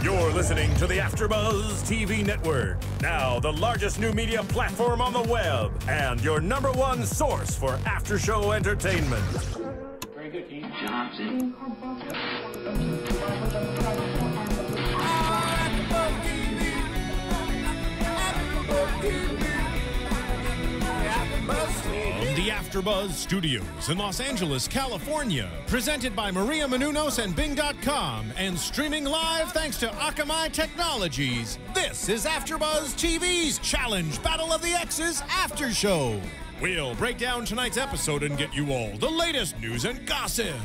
You're listening to the AFTERBUZZ TV network. Now the largest new media platform on the web and your #1 source for after-show entertainment. Very good, Keith. Johnson. From the AFTERBUZZ Studios in Los Angeles, California, presented by Maria Menounos and Bing.com, and streaming live thanks to Akamai Technologies, this is AFTERBUZZ TV's Challenge Battle of the Exes After Show. We'll break down tonight's episode and get you all the latest news and gossip.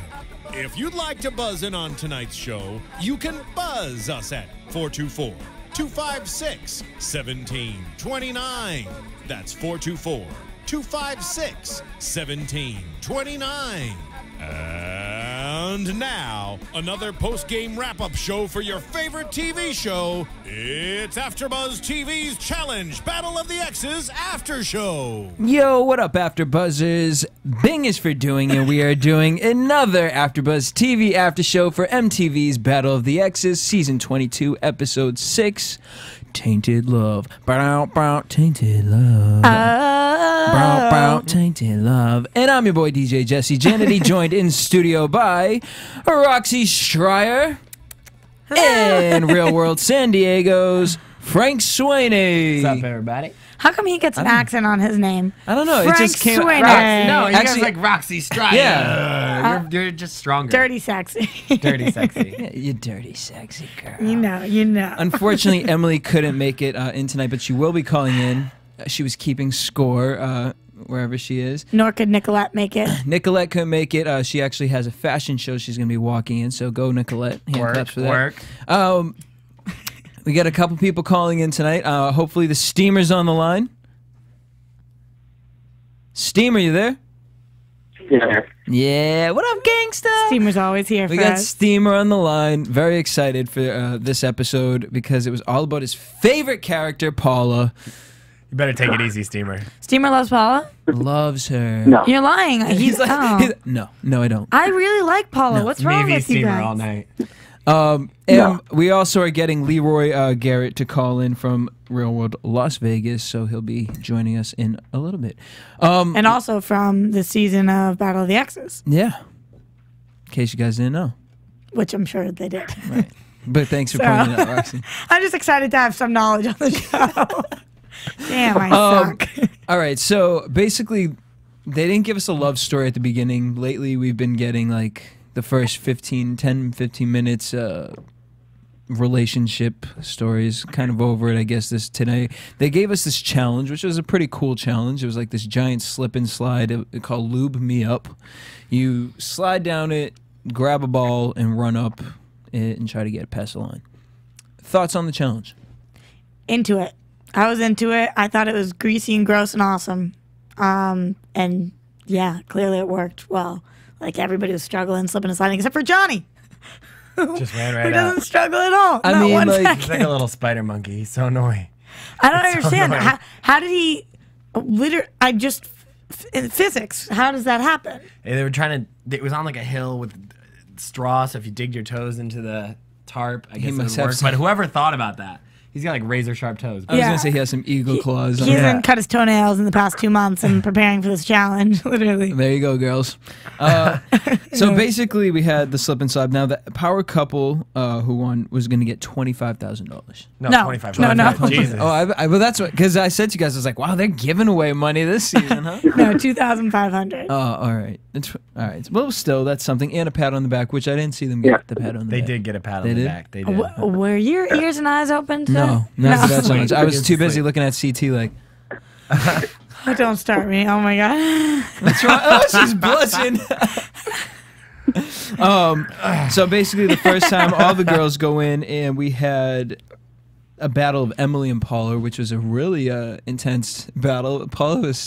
If you'd like to buzz in on tonight's show, you can buzz us at 424-256-1729. That's 424-256-1729. And now, another post-game wrap-up show for your favorite TV show. It's AFTERBUZZ TV's Challenge Battle of the Exes After Show. Yo, what up, AfterBuzzers? Bing is for doing it. We are doing another AfterBuzz TV After Show for MTV's Battle of the Exes, Season 22, Episode 6, Tainted Love. Bow, bow, Tainted Love. Bow, bow, Tainted Love. And I'm your boy, DJ Jesse Janedy, joined in studio by Roxy Striar and Real World San Diego's Frank Sweeney. What's up, everybody? How come he gets an accent on his name? I don't know. Frank It just came. Sweeney. No, you Actually- guys like Roxy Striar. Yeah. You're just stronger. Dirty sexy. Dirty sexy. Yeah, you dirty, sexy girl. You know. Unfortunately, Emily couldn't make it in tonight, but she will be calling in. She was keeping score wherever she is. Nor could Nicolette make it. Nicolette couldn't make it. She actually has a fashion show she's going to be walking in, so go, Nicolette. Hand claps for that. Work. We got a couple people calling in tonight. Hopefully the Steamer's on the line. Steamer, you there? Yeah. Yeah. What up, gangsta? Steamer's always here for We got us. Steamer on the line. Very excited for this episode because it was all about his favorite character, Paula. You better take it easy, Steamer. Steamer loves Paula? Loves her. No. You're lying. He's like, no, I don't. I really like Paula. What's wrong Navy with you Steamer guys? all night. And we also are getting Leroy Garrett to call in from Real World Las Vegas, so he'll be joining us in a little bit. And also from the season of Battle of the Exes, Yeah. In case you guys didn't know. which I'm sure they did. Right. But thanks for pointing it out, Roxy. I'm just excited to have some knowledge on the show. Damn, I suck. All right, so basically, they didn't give us a love story at the beginning. Lately, we've been getting like the first 10, 15 minutes relationship stories, kind of over it, I guess, today. They gave us this challenge, which was a pretty cool challenge. It was like this giant slip and slide called Lube Me Up. You slide down it, grab a ball, and run up it and try to get past the line. Thoughts on the challenge? Into it. I was into it. I thought it was greasy and gross and awesome. And yeah, clearly it worked well. Like everybody was struggling, slipping and sliding, except for Johnny. Just ran right Who out. doesn't struggle at all. I Not mean, one like- second. He's like a little spider monkey. He's so annoying. I don't It's so understand. annoying. How did he? In physics. How does that happen? They were trying to. It was on like a hill with straw, so if you digged your toes into the tarp, I guess it must would have work. some- But whoever thought about that, he's got like razor sharp toes. I was Yeah. going to say he has some eagle claws on He him. hasn't cut his toenails in the past 2 months and preparing for this challenge, literally. There you go, girls. So basically, we had the slip and slide. Now, the power couple who won was going to get $25,000. No. 25. No. Jesus. Oh, well, that's what, because I said to you guys, I was like, wow, they're giving away money this season, huh? No, 2,500. Oh, all right. All right. Well, still, that's something. And a pat on the back, which I didn't see them get the pat on the They back. did get a pat They on the did? back. They did. Were your ears and eyes open? No, not that so much. I was too busy looking at CT like, Oh, don't start me. Oh my god. what's wrong? Oh, she's blushing. So basically, the first time all the girls go in, and we had a battle of Emily and Paula, which was a really intense battle. Paula was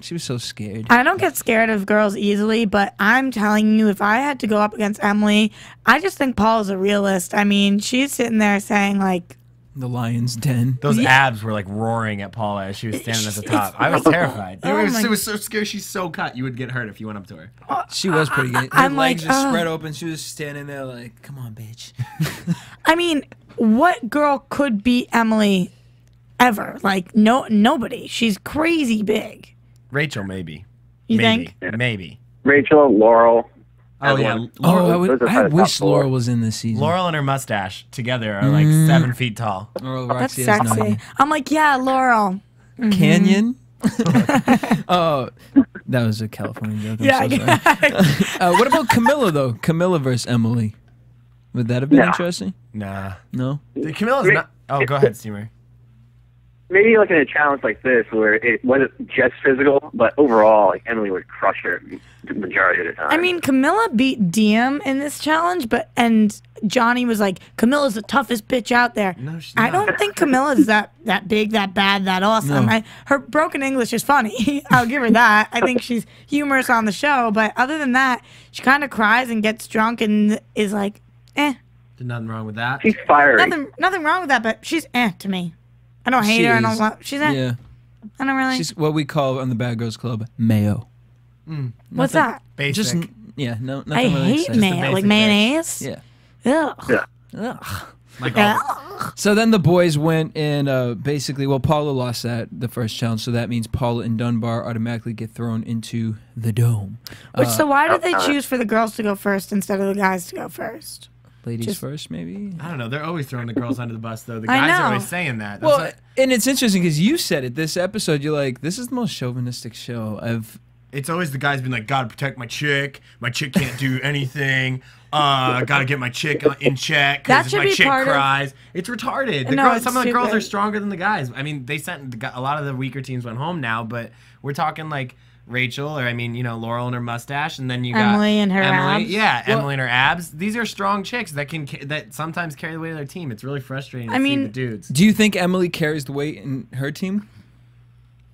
she was so scared. I don't get scared of girls easily, but I'm telling you, if I had to go up against Emily, I just think Paula's a realist. I mean, she's sitting there saying like, The lion's den. Those abs were like roaring at Paula as she was standing at the top. I was terrified. It was so scary. She's so cut. You would get hurt if you went up to her. She was pretty good. Her legs just spread open. She was standing there like, come on, bitch. I mean, what girl could beat Emily ever? Like, nobody. She's crazy big. Rachel, maybe. You think? Maybe. Rachel, Laurel. Oh, yeah. I wish Laurel was in this season. Laurel and her mustache together are like 7 feet tall. Laurel That's Roxy has sexy. 9. I'm like, yeah, Laurel. Canyon? Oh, that was a California joke. I'm so sorry. What about Camilla, though? Camilla versus Emily. Would that have been interesting? Nah. No? Camilla's not... Oh, go ahead, Steamer. Maybe like in a challenge like this where it wasn't just physical, but overall, like Emily would crush her the majority of the time. I mean, Camilla beat Diem in this challenge, and Johnny was like, Camilla's the toughest bitch out there. No, she's I not. don't think Camilla's that big, that bad, that awesome. No. Her broken English is funny. I'll give her that. I think she's humorous on the show, but other than that, she kind of cries and gets drunk and is like, eh. There's nothing wrong with that. she's fiery. Nothing wrong with that, but she's to me. I don't hate her. I don't love. She's Yeah. I don't really. She's what we call on the Bad Girls Club mayo. What's that? Basic. Just, nothing I really hate exciting. mayo, like basic mayonnaise. Yeah. Ugh. Ugh. Like So then the boys went and basically, well, Paula lost the first challenge, so that means Paula and Dunbar automatically get thrown into the dome. So why did they choose for the girls to go first instead of the guys to go first? Ladies first, maybe? I don't know. They're always throwing the girls under the bus, though. The I guys are know. always saying that. That's Well, what- and it's interesting because you said it this episode. You're like, this is the most chauvinistic show I've... it's always the guys being like, gotta protect my chick. My chick can't do anything. Gotta get my chick in check That because should my be chick part of- cries. It's retarded. The No, girls, it's some of the girls stupid. are stronger than the guys. I mean, they sent a lot of the weaker teams went home now, but we're talking like Rachel, or I mean, Laurel and her mustache, and then you got Emily and her abs. Yeah, Emily and her abs. These are strong chicks that sometimes carry the weight of their team. It's really frustrating to see the dudes. Do you think Emily carries the weight in her team?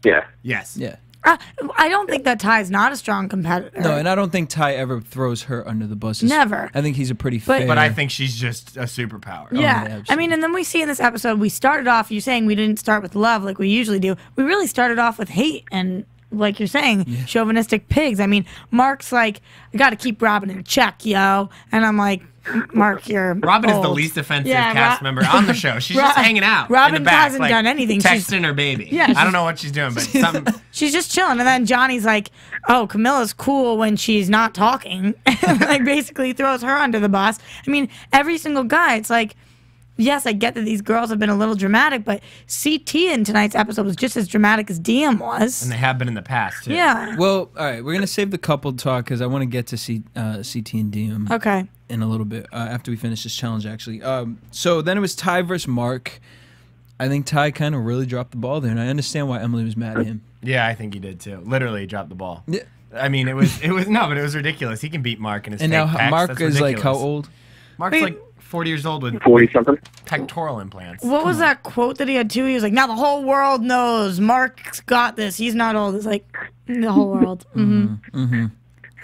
Yeah. Yes. Yeah. I don't think that Ty's not a strong competitor. No, and I don't think Ty ever throws her under the bus. Never. I think he's a pretty fair... But I think she's just a superpower. Yeah. yeah, I mean, and then we see in this episode, we started off, you're saying we didn't start with love like we usually do. We really started off with hate and, like you're saying, chauvinistic pigs. I mean, Mark's like, I got to keep Robin in check, yo. And I'm like, Mark, you're Robin is the old. least offensive Yeah, cast member on the show. She's just hanging out. Robin in the back, hasn't like, done anything. She's- Texting her baby. Yeah, I don't know what she's doing, but something. She's just chilling. And then Johnny's like, oh, Camilla's cool when she's not talking. Like, basically throws her under the bus. I mean, every single guy, it's like, yes, I get that these girls have been a little dramatic, but CT in tonight's episode was just as dramatic as Diem was. And they have been in the past, too. Yeah. Well, all right, we're going to save the couple talk because I want to get to see CT and Diem Okay. in a little bit after we finish this challenge, actually. So then it was Ty versus Mark. I think Ty kind of really dropped the ball there, and I understand why Emily was mad at him. Yeah, I think he did, too. Literally dropped the ball. Yeah. I mean, it was no, but it was ridiculous. He can beat Mark in his And fake now pecs. Mark That's is like how ridiculous. old? Mark's Wait. like 40 years old with 40-something. pectoral implants. What was that quote that he had too? He was like, now the whole world knows Mark's got this. He's not old. It's like, the whole world.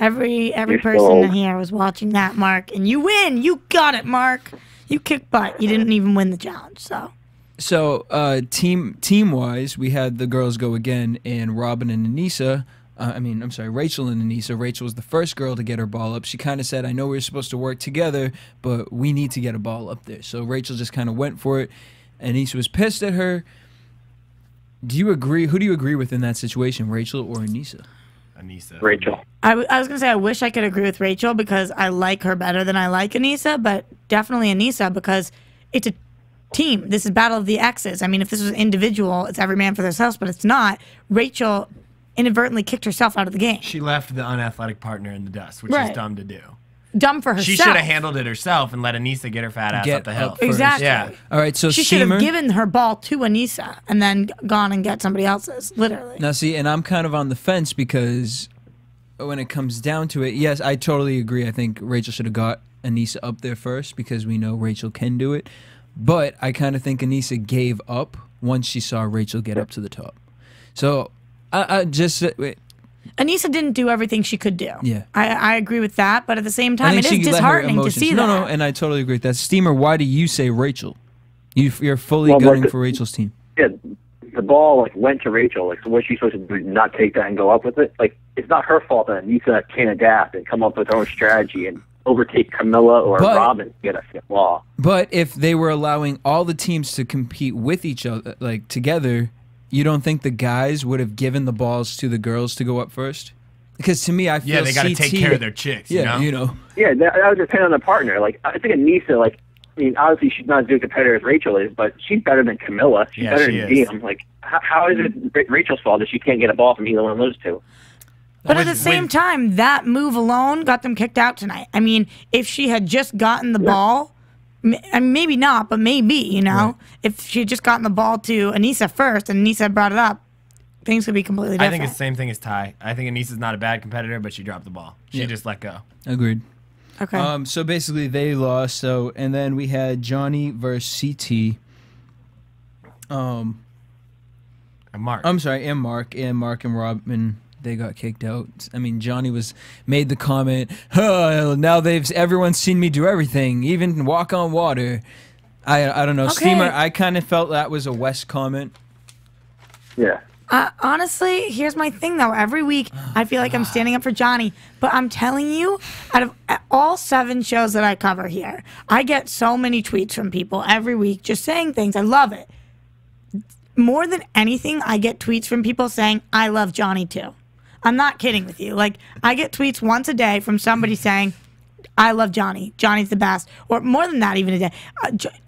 Every You're person so in old. here was watching that, Mark. And you win. You got it, Mark. You kicked butt. You didn't even win the challenge, so. So team-wise, we had the girls go again, and Robin and Aneesa, Rachel and Aneesa. Rachel was the first girl to get her ball up. She kind of said, I know we were supposed to work together, but we need to get a ball up there. So Rachel just kind of went for it. Aneesa was pissed at her. Do you agree? Who do you agree with in that situation, Rachel or Aneesa? Aneesa. Rachel. I was going to say I wish I could agree with Rachel because I like her better than I like Aneesa, but definitely Aneesa because it's a team. This is Battle of the Exes. I mean, if this was individual, it's every man for themselves, but it's not. Rachel inadvertently kicked herself out of the game. She left the unathletic partner in the dust, which Right. is dumb to do. Dumb for herself. She should have handled it herself and let Aneesa get her fat ass Get up the hill. up first. Exactly. Yeah. All right, so She should Steamer. have given her ball to Aneesa and then gone and get somebody else's, literally. Now, see, and I'm kind of on the fence because when it comes down to it, yes, I totally agree. I think Rachel should have got Aneesa up there first because we know Rachel can do it. But I kind of think Aneesa gave up once she saw Rachel get up to the top. So I just wait. Aneesa didn't do everything she could do. Yeah. I agree with that, but at the same I time, think it she is let her disheartening to emotions- see no, that. No, and I totally agree with that. Steamer, why do you say Rachel? You're fully gunning for Rachel's team. Yeah, the ball like went to Rachel. Like, so what's she supposed to do? Not take that and go up with it? Like, it's not her fault that Aneesa can't adapt and come up with her own strategy and overtake Camilla or Robin to get a fifth law. But if they were allowing all the teams to compete with each other, like together, you don't think the guys would have given the balls to the girls to go up first? Because to me, I feel they got to take care of their chicks. Yeah, you know. Yeah, that would depend on the partner. Like, I think Aneesa, like, I mean, obviously she's not as good a competitor as Rachel is, but she's better than Camilla. She's better than Diem. Like, how is it Rachel's fault that she can't get a ball from either one of those two? But at the same time, that move alone got them kicked out tonight. I mean, if she had just gotten the ball, I mean, maybe not, but maybe, you know, Right. if she had just gotten the ball to Aneesa first and Aneesa brought it up, things could be completely different. I think it's the same thing as Ty. I think Aneesa's not a bad competitor, but she dropped the ball. She just let go. Agreed. Okay. So basically, they lost. So and then we had Johnny versus CT. And Mark. I'm sorry, and Mark and Robin. They got kicked out. I mean, Johnny made the comment, oh, now everyone's seen me do everything, even walk on water. I don't know. Okay. Steamer, I kind of felt that was a West comment. Yeah. Honestly, here's my thing, though. Every week, I feel like I'm standing up for Johnny. But I'm telling you, out of all 7 shows that I cover here, I get so many tweets from people every week just saying things. I love it. More than anything, I get tweets from people saying, I love Johnny, too. I'm not kidding with you. Like, I get tweets once a day from somebody saying, I love Johnny. Johnny's the best. Or more than that, even a day.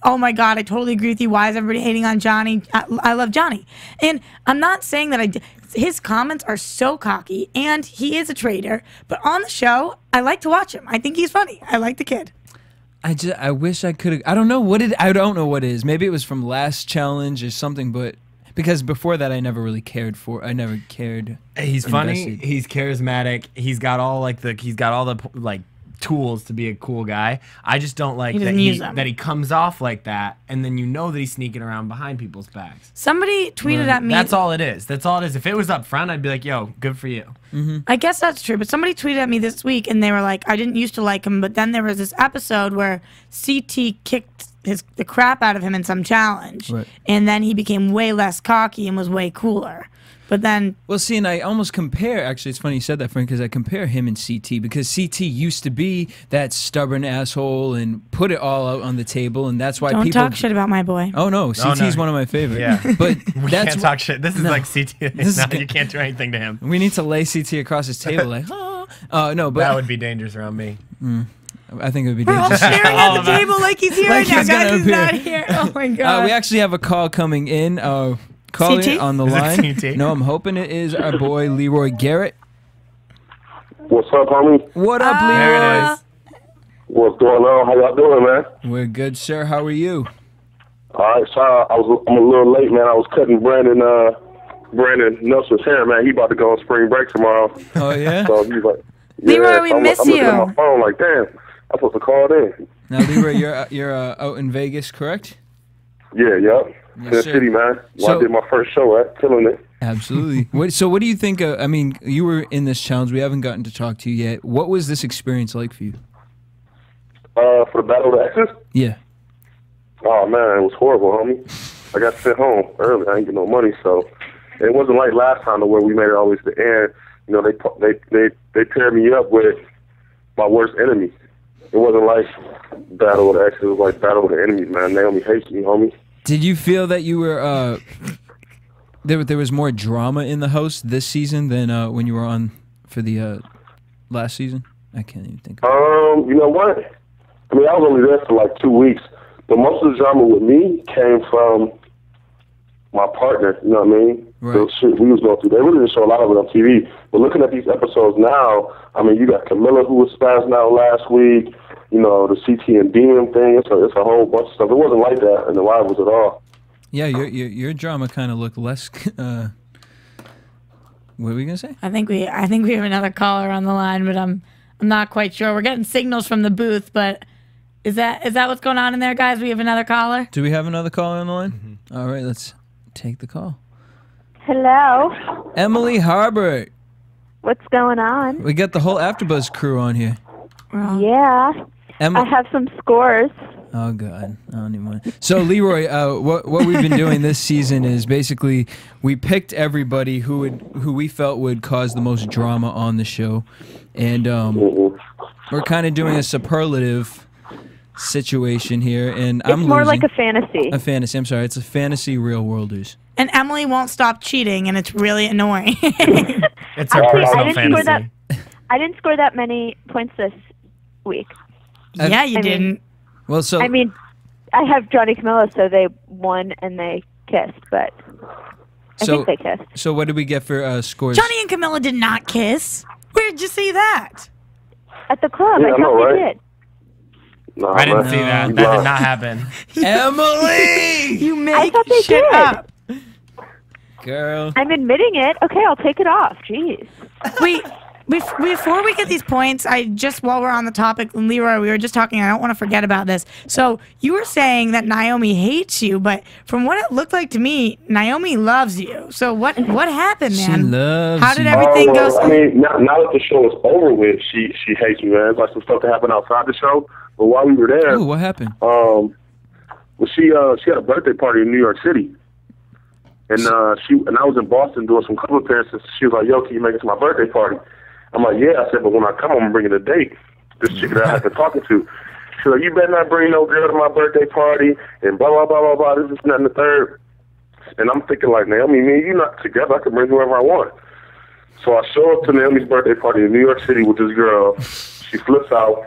Oh, my God, I totally agree with you. Why is everybody hating on Johnny? I love Johnny. And I'm not saying that his comments are so cocky, and he is a traitor. But on the show, I like to watch him. I think he's funny. I like the kid. I wish I could have. I don't know what it is. Maybe it was from last challenge or something, but because before that I never really cared for. I never cared. He's funny. He's charismatic. He's got all the tools to be a cool guy. I just don't like that he comes off like that, and then you know that he's sneaking around behind people's backs. Somebody tweeted at me. That's all it is. That's all it is. If it was up front, I'd be like, yo, good for you. Mm-hmm. I guess that's true, but somebody tweeted at me this week, and they were like, I didn't used to like him, but then there was this episode where CT kicked the crap out of him in some challenge, right. And then he became way less cocky and was way cooler. But then... Well, see, and I almost compare... Actually, it's funny you said that, Frank, because I compare him and CT, because CT used to be that stubborn asshole and put it all out on the table, and that's why Don't people... talk shit about my boy. Oh, no, CT's one of my favorite. Yeah. But we can't talk shit. This is like CT. You can't do anything to him. We need to lay CT across his table like, no, but... That would be dangerous around me. I think it would be We're all dangerous. staring at the table like he's here Like right now. he's gonna Guys, he's appear. not here. Oh, my God. We actually have a call coming in. Caller CT? on the Is it line. CT? No, I'm hoping it is our boy Leroy Garrett. What's up, homie? What up, Leroy? There it is. What's going on? How y'all doing, man? We're good, sir. How are you? All right, sorry, I'm a little late, man. I was cutting Brandon Nelson's hair, man. He about to go on spring break tomorrow. Oh, yeah? So he's like, Leroy, we miss I'm looking you. at my phone like, damn, I'm supposed to call in. Now, Leroy, you're out in Vegas, correct? Yeah, yep. Yes, In the sir. city, man. Well, So- I did my first show at, killing it. Absolutely. So what do you think? I mean, you were in this challenge. We haven't gotten to talk to you yet. What was this experience like for you? For the Battle of the Exes? Yeah. Oh, man, it was horrible, homie. I got sent home early. I ain't get no money, so it wasn't like last time where we made it all the way to the end. You know, they paired me up with my worst enemy. It wasn't like Battle of the Exes. It was like Battle of the Enemies, man. Naomi hates me, homie. Did you feel that you were there was more drama in the house this season than when you were on for the last season? I can't even think. You know what? I mean, I was only there for like 2 weeks, but most of the drama with me came from my partner. You know what I mean? Right. The shit we was going through. They really didn't show a lot of it on TV. But looking at these episodes now, I mean, you got Camilla who was spazzing out last week. You know, the CT and Diem thing. It's a whole bunch of stuff. It wasn't like that in the Rivals at all. Yeah, your drama kind of looked less. What were we gonna say? I think we have another caller on the line, but I'm not quite sure. We're getting signals from the booth, but is that what's going on in there, guys? We have another caller. Do we have another caller on the line? Mm-hmm. All right, let's take the call. Hello. Emily Harbert. What's going on? We got the whole AfterBuzz crew on here. Yeah. I have some scores. Oh God, I don't even want. So Leroy, what we've been doing this season is basically we picked everybody who we felt would cause the most drama on the show, and we're kind of doing a superlative situation here. And It's more like a fantasy. A fantasy. I'm sorry, it's a fantasy real worlders. And Emily won't stop cheating, and it's really annoying. It's her personal fantasy. I didn't score that many points this week. Yeah, you didn't. Well, so I mean, I have Johnny Camilla, so they won and they kissed, but I think they kissed. So what did we get for scores? Johnny and Camilla did not kiss. Where'd you see that? At the club. Yeah, I thought they did. No, I didn't see that. That did not happen. Emily! You make thought they shit did. up. Girl. I'm admitting it. Okay, I'll take it off. Jeez. Wait, before we get these points, while we're on the topic, Leroy, we were just talking, I don't want to forget about this. So you were saying that Naomi hates you, but from what it looked like to me, Naomi loves you. So what happened, man? She loves How did you. everything go? I mean, now that the show is over with, she hates me, man. It's like some stuff that happened outside the show. But while we were there, Ooh, what happened? well, she had a birthday party in New York City. And I was in Boston doing some club appearances. She was like, "Yo, can you make it to my birthday party?" I'm like, "Yeah." I said, "But when I come, I'm bringing a date." This chick that I have been talking to. She's like, "You better not bring no girl to my birthday party," and blah blah blah blah blah. This is not the third. And I'm thinking like, Naomi, me and you not together. I can bring whoever I want. So I show up to Naomi's birthday party in New York City with this girl. She flips out.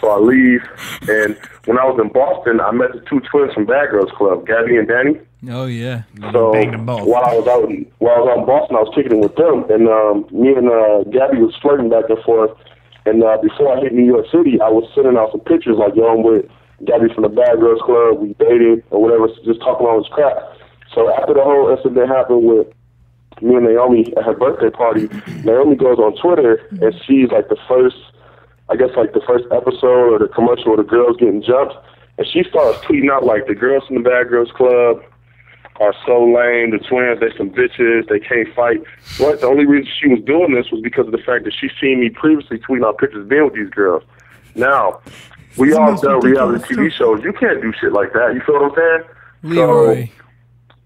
So I leave. And when I was in Boston, I met the two twins from Bad Girls Club, Gabby and Danny. Oh yeah. So while I was out in Boston, I was kicking it with them, and me and Gabby was flirting back and forth. And before I hit New York City, I was sending out some pictures like, "Yo, I'm with Gabby from the Bad Girls Club. We dated or whatever, just talking all this crap." So after the whole incident happened with me and Naomi at her birthday party, Naomi goes on Twitter and sees like the first episode or the commercial of the girls getting jumped, and she starts tweeting out like, "The girls from the Bad Girls Club are so lame. The twins, they some bitches. They can't fight." But the only reason she was doing this was because of the fact that she seen me previously tweeting out pictures being with these girls. Now, we all done reality TV shows. You can't do shit like that. You feel what I'm saying? Leroy.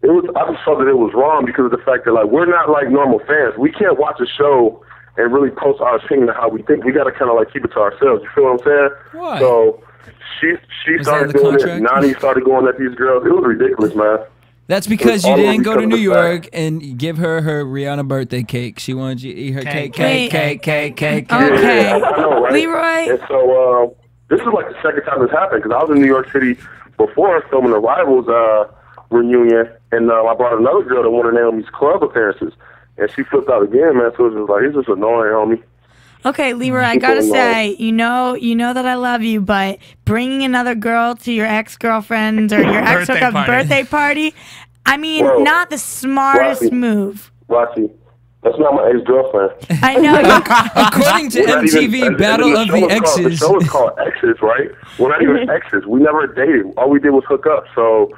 So I just felt that it was wrong because of the fact that like we're not like normal fans. We can't watch a show and really post our opinion of how we think. We got to kind of like keep it to ourselves. You feel what I'm saying? Why? So she started doing it. Nani started going at these girls. It was ridiculous, man. That's because you didn't go to New York and give her Rihanna birthday cake. She wanted you to eat her cake. Okay. Yeah, I know, right? Leroy. And so this is like the second time this happened because I was in New York City before filming the Rivals reunion, and I brought another girl to one of Naomi's club appearances, and she flipped out again, man. So it was just like, it's just annoying, homie. Okay, Leroy, I gotta say, you know that I love you, but bringing another girl to your ex-girlfriend or your ex-hookup birthday party, I mean, not the smartest move. Roxy, that's not my ex-girlfriend. I know. According to MTV Battle of the Exes. The show is called Exes, right? We're not even exes. We never dated. All we did was hook up. So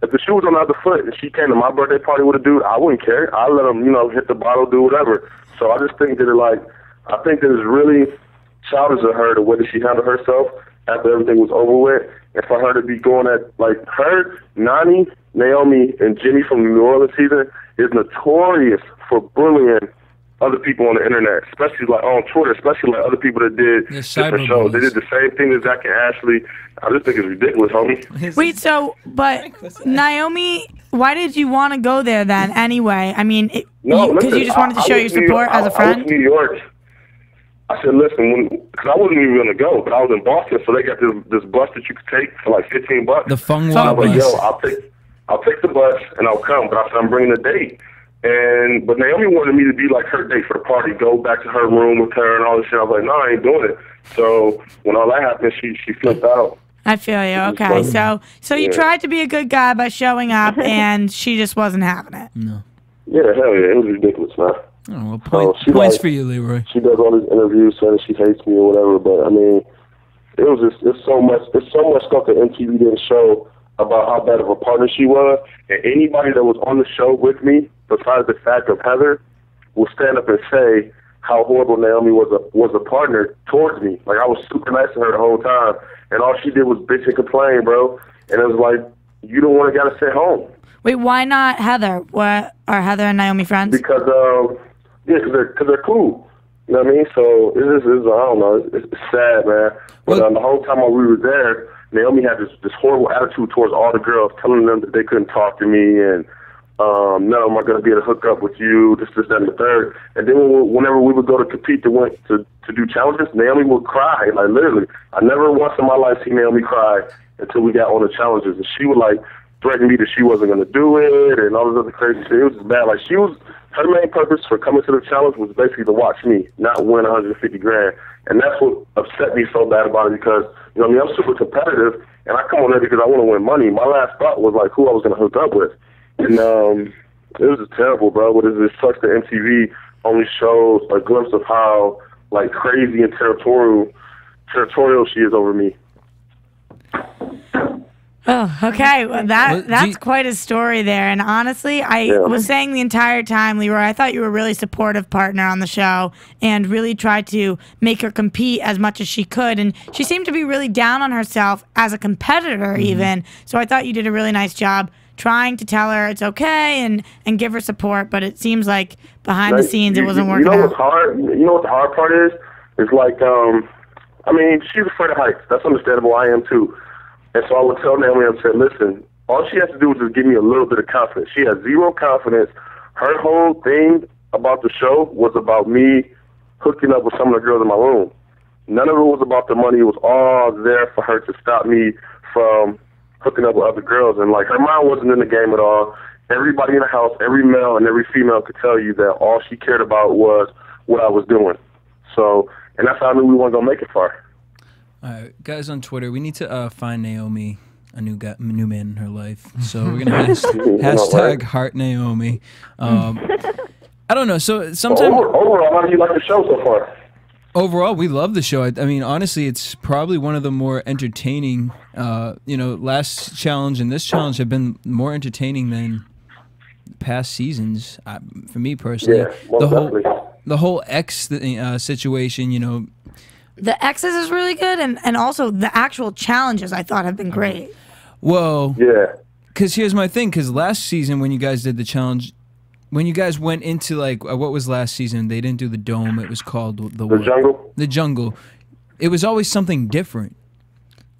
if the shoe was on the other foot and she came to my birthday party with a dude, I wouldn't care. I'd let him, hit the bottle, do whatever. So I just think that I think that it's really childish of her the way that she handled herself after everything was over with. And for her to be going at, like, her, Nani, Naomi, and Jimmy from the New Orleans season is notorious for bullying other people on the internet, especially like on Twitter, especially like other people that did different shows. They did the same thing as Zach and Ashley. I just think it's ridiculous, homie. Wait, but Naomi, why did you want to go there then anyway? I mean, because you just wanted to show your support as a friend? I was in New York. I said, listen, because I wasn't even going to go, but I was in Boston, so they got this bus that you could take for like $15. The Fung Wa bus. I was like, bus. yo, I'll take the bus and I'll come, but I said, I'm bringing a date. But Naomi wanted me to be like her date for the party, go back to her room with her and all this shit. I was like, no, I ain't doing it. So when all that happened, she flipped out. I feel you. Okay, so you tried to be a good guy by showing up, and she just wasn't having it. No. Yeah, hell yeah, it was ridiculous, man. Oh, well, points for you, Leroy. She does all these interviews saying she hates me or whatever, but I mean, it's so much stuff that MTV didn't show about how bad of a partner she was, and anybody that was on the show with me, besides the fact of Heather, will stand up and say how horrible Naomi was a partner towards me. Like, I was super nice to her the whole time, and all she did was bitch and complain, bro. And it was like, you don't want to gotta sit home. Wait, why not Heather? What are Heather and Naomi friends? Because cause they're cool. You know what I mean? So it's I don't know. It's sad, man. But the whole time while we were there, Naomi had this horrible attitude towards all the girls, telling them that they couldn't talk to me and none of them are going to be able to hook up with you, this, that, and the third. And then whenever we would go to compete to do challenges, Naomi would cry, like literally. I never once in my life seen Naomi cry until we got on the challenges. And she would like threaten me that she wasn't going to do it and all this other crazy shit. It was just bad. Like her main purpose for coming to the challenge was basically to watch me, not win 150 grand. And that's what upset me so bad about it because, you know what I mean, I'm super competitive and I come on there because I want to win money. My last thought was like who I was going to hook up with. And it was just terrible, bro. But it sucks that MTV only shows a glimpse of how like crazy and territorial she is over me. Oh, okay. Well, that's quite a story there. And honestly, I was saying the entire time, Leroy, I thought you were a really supportive partner on the show and really tried to make her compete as much as she could. And she seemed to be really down on herself as a competitor even. So I thought you did a really nice job trying to tell her it's okay and give her support. But it seems like behind the scenes it wasn't working out. You know what's hard? You know what the hard part is? It's like, I mean, she's afraid of heights. That's understandable. I am too. And so I would tell Naomi, I said, listen, all she has to do is just give me a little bit of confidence. She has zero confidence. Her whole thing about the show was about me hooking up with some of the girls in my room. None of it was about the money. It was all there for her to stop me from hooking up with other girls. And, like, her mind wasn't in the game at all. Everybody in the house, every male and every female could tell you that all she cared about was what I was doing. So, and that's how I knew we weren't going to make it far. All right, guys on Twitter, we need to find Naomi a new man in her life. So we're gonna hashtag Heart Naomi. I don't know. So sometimes overall, how do you like the show so far? Overall, we love the show. I mean, honestly, it's probably one of the more entertaining. Last challenge and this challenge have been more entertaining than past seasons. For me personally, the whole X situation, you know. The Exes is really good, and also the actual challenges I thought have been great. Well, yeah. Because here's my thing. Because last season when you guys did the challenge, when you guys went into like what was last season? They didn't do the dome. It was called the jungle. The jungle. It was always something different.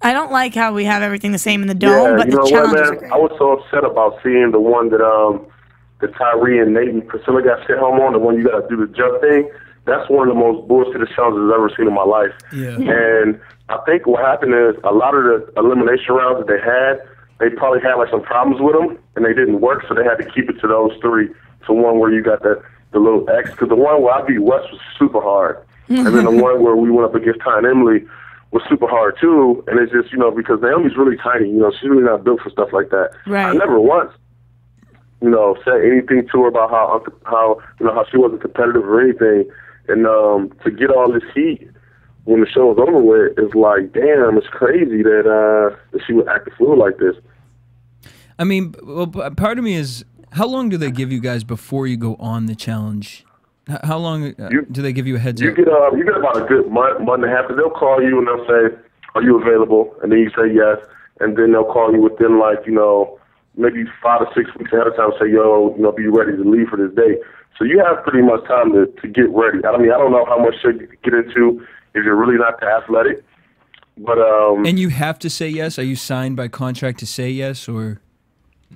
I don't like how we have everything the same in the dome, but the challenges are great. I was so upset about seeing the one that Tyree and Nate and Priscilla got sent home on. The one you got to do the jump thing. That's one of the most bullshit challenges I've ever seen in my life. Yeah. And I think what happened is a lot of the elimination rounds that they probably had like some problems with them, and they didn't work, so they had to keep it to those three. So one where you got the little X, because the one where I beat Wes was super hard. And then the one where we went up against Ty and Emily was super hard too. And it's just, because Naomi's really tiny, she's really not built for stuff like that. Right. I never once, said anything to her about how she wasn't competitive or anything. And to get all this heat when the show was over with is like, damn, it's crazy that she would act a fool like this. I mean, well, part of me is, how long do they give you guys before you go on the challenge? How long do they give you a heads up? You get about a good month and a half. They'll call you and they'll say, are you available? And then you say yes. And then they'll call you within maybe 5 or 6 weeks ahead of time and say, be ready to leave for this day. So you have pretty much time to get ready. I mean, I don't know how much shit you can get into if you're really not that athletic. But and you have to say yes? Are you signed by contract to say yes, or?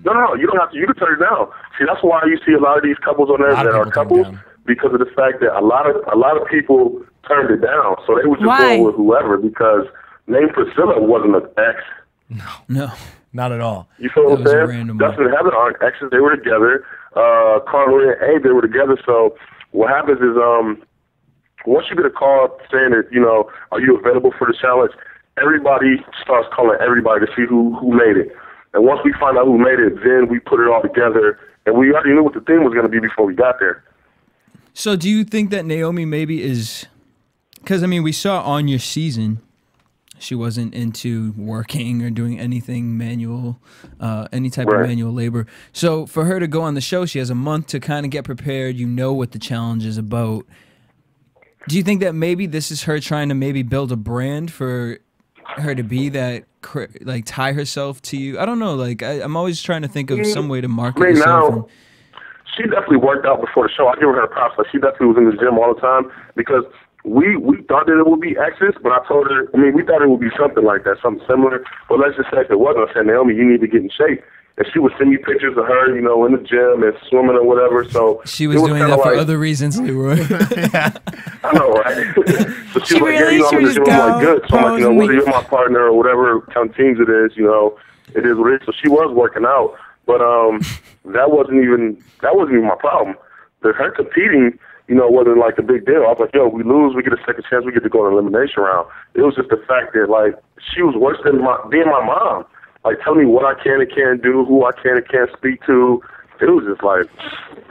No, you don't have to. You can turn it down. See, that's why you see a lot of these couples on there that are couples, because of the fact that a lot of people turned it down. So they would just go with whoever, because named Priscilla wasn't an ex. No. Not at all. You feel what I'm saying? Dustin and Heather aren't exes. They were together. Carly and Abe, they were together. So what happens is once you get a call saying that, are you available for the challenge, everybody starts calling everybody to see who made it. And once we find out who made it, then we put it all together. And we already knew what the thing was going to be before we got there. So do you think that Naomi maybe is... Because, I mean, we saw on your season... She wasn't into working or doing anything manual, any type of manual labor. So for her to go on the show, she has a month to kind of get prepared. You know what the challenge is about. Do you think that maybe this is her trying to maybe build a brand for her to be that, like, tie herself to you? I don't know. Like, I'm always trying to think of some way to market yourself. She definitely worked out before the show. I give her props. Like, she definitely was in the gym all the time because we thought that it would be Exes, but I told her, we thought it would be something like that, something similar. But let's just say if it wasn't, I said, Naomi, you need to get in shape. And she would send me pictures of her, in the gym and swimming or whatever. So she was doing that for other reasons, Leroy. Yeah. I know, right? So she was really like, I'm in the gym, I'm like, good. So I'm like, whether you're my partner or whatever kind of teams it is, it is what it is. So she was working out. But that wasn't even my problem. Her competing, wasn't like a big deal. I was like, yo, we lose, we get a second chance, we get to go to elimination round. It was just the fact that, like, she was worse than being my mom. Like, telling me what I can and can't do, who I can and can't speak to. It was just like,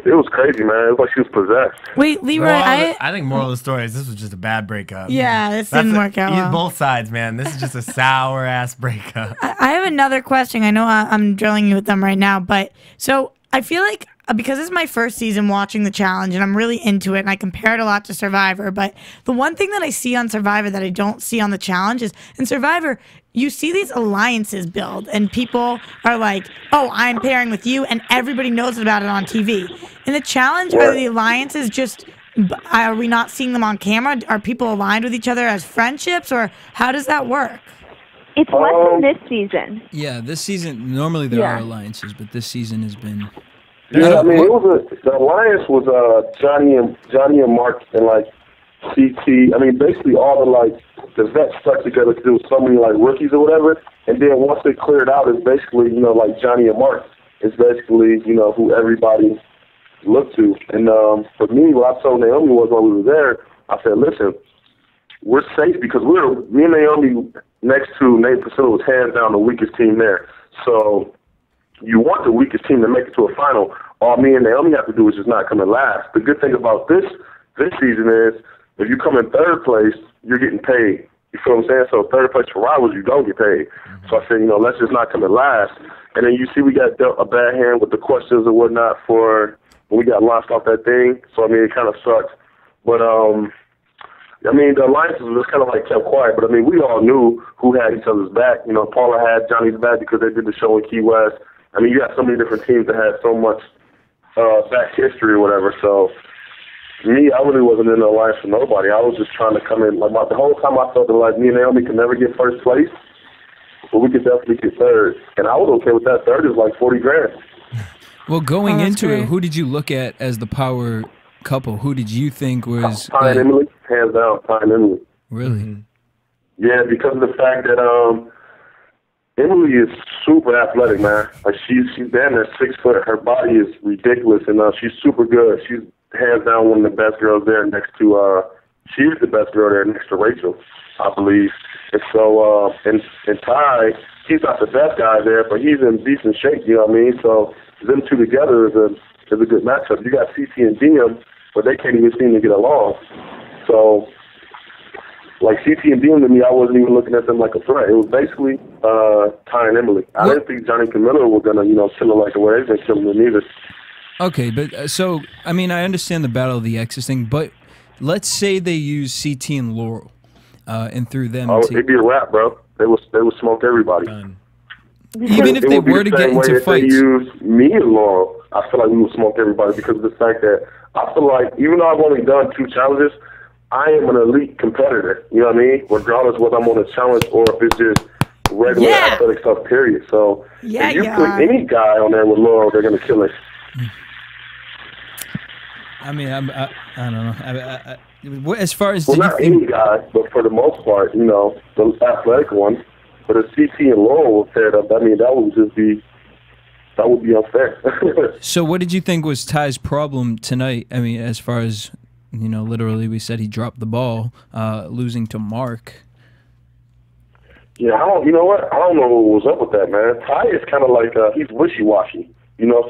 it was crazy, man. It was like she was possessed. Wait, Leroy, I think moral of the story is this was just a bad breakup. Yeah, this didn't work out well. Both sides, man. This is just a sour-ass breakup. I have another question. I know I'm drilling you with them right now, but so I feel like because it's my first season watching The Challenge and I'm really into it and I compare it a lot to Survivor, but the one thing that I see on Survivor that I don't see on The Challenge is in Survivor, you see these alliances build and people are like, oh, I'm pairing with you, and everybody knows about it on TV. In The Challenge, are the alliances just, are we not seeing them on camera? Are people aligned with each other as friendships, or how does that work? It's less than this season. Yeah, this season, normally there are alliances, but this season has been... Yeah, the alliance was Johnny and Mark and, like, CT. Basically all the vets stuck together because there was so many, like, rookies or whatever. And then once they cleared out, it's basically, like, Johnny and Mark. It's basically, who everybody looked to. And for me, what I told Naomi was when we were there, I said, listen, we're safe because me and Naomi next to Nate Priscilla was hands down the weakest team there. So you want the weakest team to make it to a final. All me and Naomi have to do is just not come in last. The good thing about this season is if you come in third place, you're getting paid. You feel what I'm saying? So third place for rivals, you don't get paid. So I said, let's just not come in last. And then you see we got dealt a bad hand with the questions and whatnot for when we got launched off that thing. So, it kind of sucked. But, the alliances was kind of like kept quiet. But, we all knew who had each other's back. Paula had Johnny's back because they did the show in Key West. You got so many different teams that had so much back history or whatever. So, me, I really wasn't in the alliance for nobody. I was just trying to come in. Like, the whole time I felt that, like, me and Naomi could never get first place, but we could definitely get third. And I was okay with that. Third is like $40,000. Well, going into it, who did you look at as the power couple? Who did you think was... Ty and Emily, hands down, Ty and Emily. Really? Mm-hmm. Yeah, because of the fact that Emily is super athletic, man. Like, she's damn near 6 foot. Her body is ridiculous, and she's super good. She's hands down one of the best girls there next to, she's the best girl there next to Rachel, I believe. And so, and Ty, he's not the best guy there, but he's in decent shape, you know what I mean? So them two together is a good matchup. You got CT and Diem, but they can't even seem to get along. So, like, CT and Diem to me, I wasn't even looking at them like a threat. It was basically Ty and Emily. I didn't think Johnny and Camilla were going to, kill her like the way they've been killing them either. Okay, but so, I understand the Battle of the Exes thing, but let's say they use CT and Laurel and threw them. It'd be a wrap, bro. They would smoke everybody. Even if they were to get into fights. If they use me and Laurel, I feel like we would smoke everybody because of the fact that I feel like even though I've only done 2 challenges, I am an elite competitor. You know what I mean? Regardless whether I'm on a challenge or if it's just regular athletic stuff, period. So if you put any guy on there with Laurel, they're going to kill it. I don't know. As far as not any guy, but for the most part, the athletic one. But if CT and Laurel were paired up, that would be unfair. So what did you think was Ty's problem tonight? As far as, literally we said he dropped the ball, losing to Mark. Yeah, you know what? I don't know what was up with that, man. Ty is kind of like, he's wishy-washy.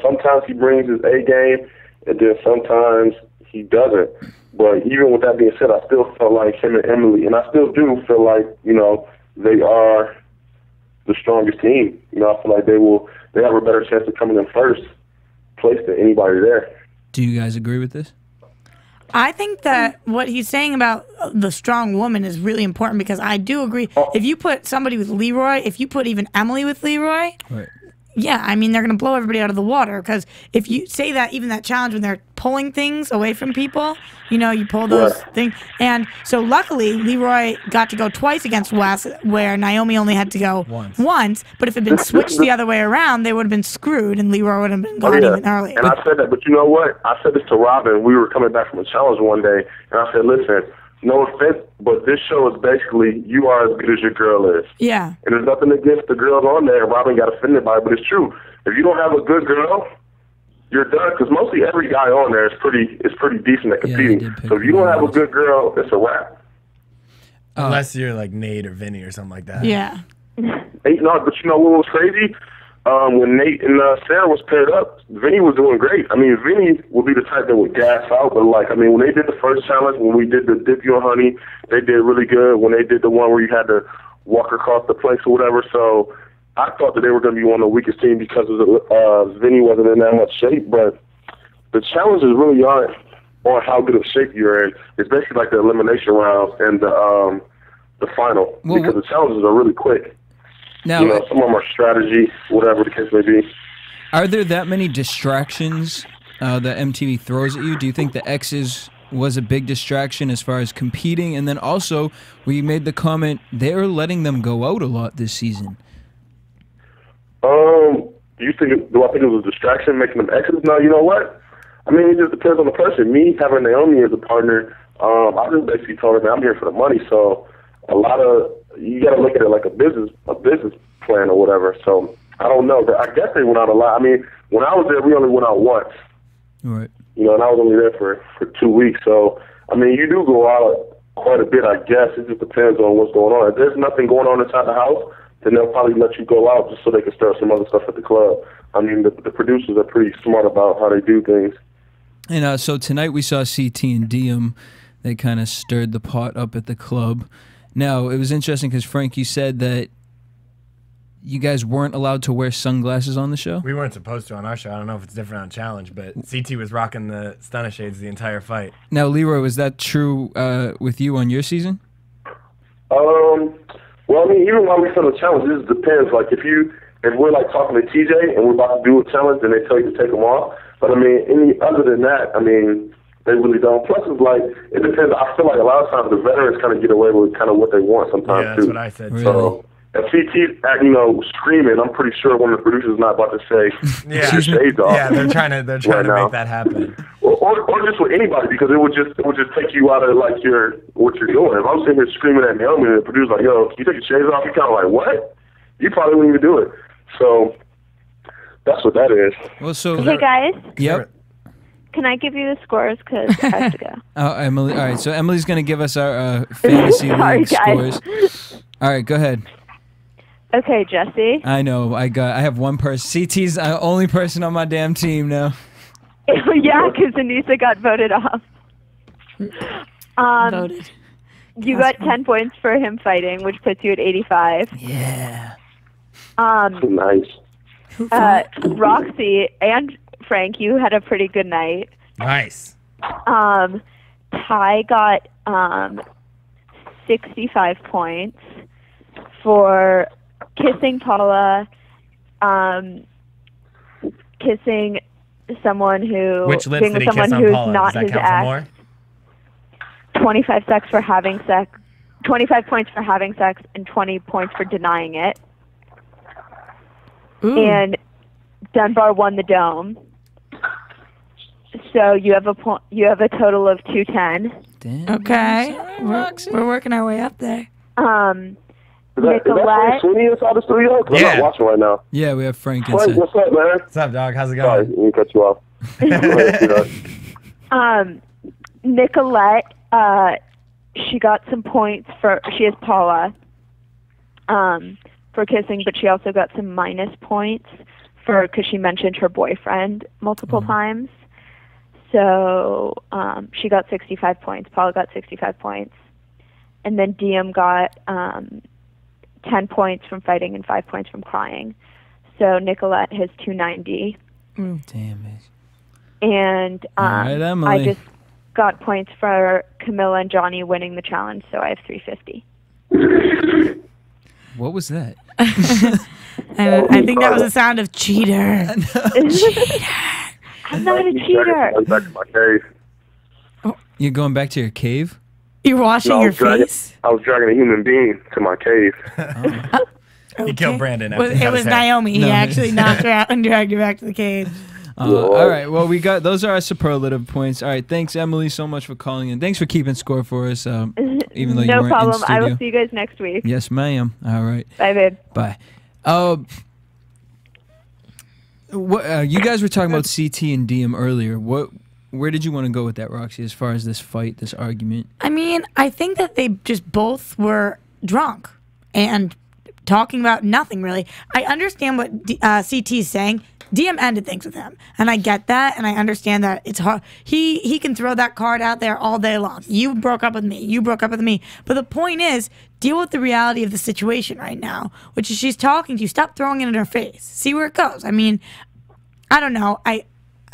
Sometimes he brings his A game, and then sometimes he doesn't. But even with that being said, I still felt like him and Emily, and I still do feel like, they are the strongest team. I feel like they have a better chance of coming in first place than anybody there. Do you guys agree with this? I think that what he's saying about the strong woman is really important because I do agree. If you put somebody with Leroy, if you put even Emily with Leroy, Right. yeah, I mean, they're going to blow everybody out of the water because if you say that, even that challenge when they're pulling things away from people, you know, you pull those things. And so luckily, Leroy got to go twice against Wes, where Naomi only had to go once. But if it had been switched the other way around, they would have been screwed and Leroy would have been gone even earlier. And I said that, but you know what? I said this to Robin. We were coming back from a challenge one day, and I said, listen, no offense, but this show is basically you are as good as your girl is. Yeah. And there's nothing against the girls on there. Robin got offended by it, but it's true. If you don't have a good girl, you're done. Because mostly every guy on there is pretty decent at competing. So if you don't have a good girl, it's a wrap. Unless you're like Nate or Vinny or something like that. Yeah. But you know what was crazy? When Nate and Sarah was paired up, Vinny was doing great. I mean, Vinny would be the type that would gas out, but like, I mean, when they did the first challenge, when we did the Dip You on Honey, they did really good. When they did the one where you had to walk across the place or whatever, so I thought that they were going to be one of the weakest teams because of Vinny wasn't in that much shape, but the challenges really aren't on how good of shape you're in. It's basically like the elimination rounds and the final, because the challenges are really quick. Now, you know, some of them are strategy, whatever the case may be. Are there that many distractions that MTV throws at you? Do you think the Exes was a big distraction as far as competing? And then also, we made the comment, they're letting them go out a lot this season. Do I think it was a distraction making them Exes? No, you know what? I mean, it just depends on the person. Me having Naomi as a partner, I just basically told her, man, I'm here for the money, so you got to look at it like a business plan or whatever. So I don't know. I guess they went out a lot. I mean, when I was there, we only went out once. Right. You know, and I was only there for 2 weeks. So I mean, you do go out quite a bit. I guess it just depends on what's going on. If there's nothing going on inside the house, then they'll probably let you go out just so they can start some other stuff at the club. I mean, the producers are pretty smart about how they do things. And so tonight we saw CT and Diem. They kind of stirred the pot up at the club. Now, it was interesting because, Frank, you said that you guys weren't allowed to wear sunglasses on the show? We weren't supposed to on our show. I don't know if it's different on Challenge, but CT was rocking the stunner shades the entire fight. Now, Leroy, was that true with you on your season? Well, I mean, even while we film the challenge, it just depends. Like, if we're, like, talking to TJ and we're about to do a challenge and they tell you to take them off. But, I mean, other than that, I mean, they really don't. Plus, it's like, it depends. I feel like a lot of times the veterans kind of get away with kind of what they want sometimes, too. Yeah, that's what I said, too. So, if CT's, screaming, I'm pretty sure one of the producers is not about to say, yeah, your shades off. Yeah, they're trying to make that happen. Or just with anybody, because it would just take you out of, like, what you're doing. If I'm sitting here screaming at Naomi and the producer's like, yo, can you take your shades off? You're kind of like, what? You probably wouldn't even do it. So, that's what that is. Well, so hey, guys. Yep. Can I give you the scores? Because I have to go. Oh, Emily. All right, so Emily's going to give us our fantasy league scores. All right, go ahead. Okay, Jesse. I know. I have one person. CT's the only person on my damn team now. Yeah, because Aneesa got voted off. Voted. You got 10 points for him fighting, which puts you at 85. Yeah. Nice. Roxy and Frank, you had a pretty good night. Nice. Ty got 65 points for kissing Paula, kissing someone who Which lips being did with he kiss someone on who's Paula? not Does that his count ex. for more? 25 for having sex. 25 points for having sex and 20 points for denying it. Ooh. And Dunbar won the dome. So you have a total of 210. Damn. Okay. We're working our way up there. Is that Sweeney inside the studio? Because I'm not watching right now. Yeah, we have Frank Frank, inside. what's up, man? What's up, dog? How's it Sorry, going? let me cut you off. Nicolette, she got some points she has Paula, for kissing, but she also got some minus points because she mentioned her boyfriend multiple times. So, she got 65 points. Paula got 65 points. And then Diem got, 10 points from fighting and 5 points from crying. So Nicolette has 290. Damn it. And All right, Emily. got points for Camilla and Johnny winning the challenge, so I have 350. What was that? I think that was the sound of cheater. Cheater! I'm not a cheater. Back to my cave. You're going back to your cave? You're washing your face? I was dragging a human being to my cave. He killed Brandon. It was Naomi. He actually knocked her out and dragged her back to the cave. All right. Well, we got those are our superlative points. All right. Thanks, Emily, so much for calling in. Thanks for keeping score for us. Even though you no weren't problem. in studio. I will see you guys next week. Yes, ma'am. All right. Bye, babe. Bye. You guys were talking about CT and Diem earlier. Where did you want to go with that, Roxy, as far as this fight, this argument? I mean, I think that they just both were drunk and talking about nothing, really. I understand what CT is saying. Diem ended things with him, and I get that, and I understand that it's hard. He can throw that card out there all day long. You broke up with me. You broke up with me. But the point is, deal with the reality of the situation right now, which is she's talking to you. Stop throwing it in her face. See where it goes. I mean, I don't know.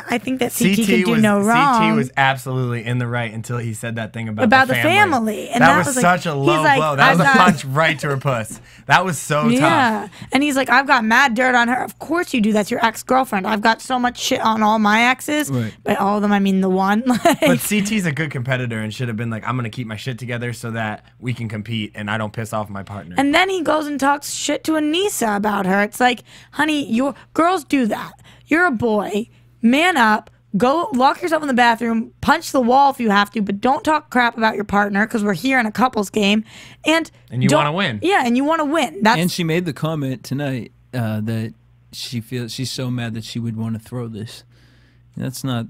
I think that CT could do no wrong. CT was absolutely in the right until he said that thing about the family. And that was such a low blow. That was a punch right to her puss. That was so tough. Yeah. And he's like, I've got mad dirt on her. Of course you do. That's your ex-girlfriend. I've got so much shit on all my exes. Right. By all of them, I mean the one. But CT's a good competitor and should have been like, I'm going to keep my shit together so that we can compete and I don't piss off my partner. And then he goes and talks shit to Aneesa about her. It's like, honey, girls do that. You're a boy. Man up, go lock yourself in the bathroom, punch the wall if you have to, but don't talk crap about your partner because we're here in a couples game. And you want to win. Yeah, and you want to win. And she made the comment tonight that she feels she's so mad that she would want to throw this. That's not.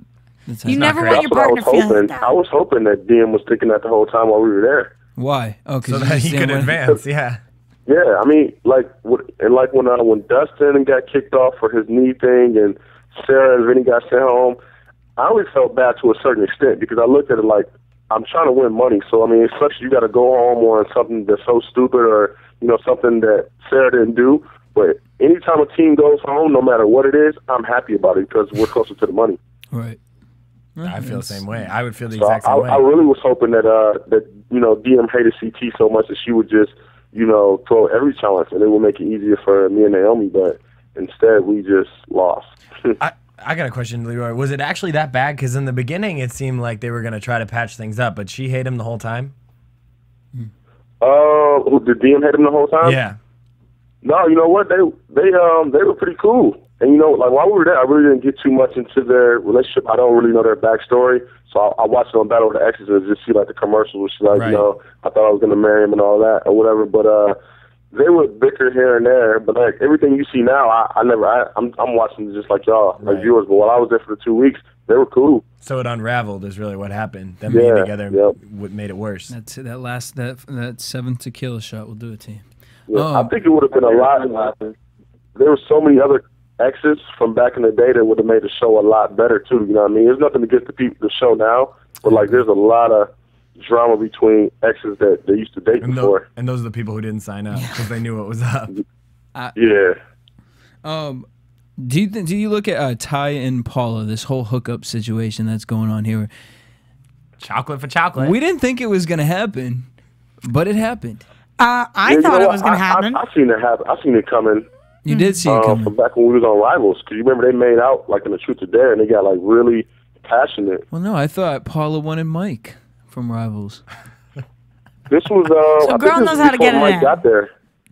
You never want your partner feeling like that. I was hoping that Diem was thinking that the whole time while we were there. Why? Oh, so that he could advance. Yeah. Yeah, I mean, when Dustin got kicked off for his knee thing and Sarah and Vinny got sent home, I always felt bad to a certain extent because I looked at it like I'm trying to win money. So, I mean, it sucks you got to go home on something that's so stupid or, something that Sarah didn't do. But anytime a team goes home, no matter what it is, I'm happy about it because we're closer to the money. Right. I feel the same way. I would feel the exact same way. I really was hoping that, Diem hated CT so much that she would just, throw every challenge and it would make it easier for me and Naomi. But instead, we just lost. I got a question, Leroy. Was it actually that bad? Because in the beginning, it seemed like they were going to try to patch things up, but she hated him the whole time? Did Diem hate him the whole time? Yeah. No, you know what? They were pretty cool. And, while we were there, I really didn't get too much into their relationship. I don't really know their backstory. So I watched it on Battle of the Exes and just see, the commercials where she's like, right. I thought I was going to marry him and all that or whatever. But, they would bicker here and there, but everything you see now, I'm watching just like y'all, right. like viewers. But while I was there for the 2 weeks, they were cool. So it unraveled is really what happened. Them being together made it worse. That's that last that seventh tequila shot will do it to you. Yeah, I think it would have been a lot. There were so many other exes from back in the day that would have made the show a lot better too. You know what I mean? There's nothing against the show now, but there's a lot of drama between exes that they used to date before. And those are the people who didn't sign up because they knew what was up. Yeah. Do you look at Ty and Paula, this whole hookup situation that's going on here? Chocolate for chocolate. We didn't think it was going to happen, but it happened. I thought it was going to happen. I seen it happen. I seen it coming. You did see it coming. From back when we was on Rivals. Because you remember they made out in the Truth or Dare and they got really passionate. Well, no, I thought Paula wanted Mike from Rivals. This was so girl knows how to get it Mike in. got there.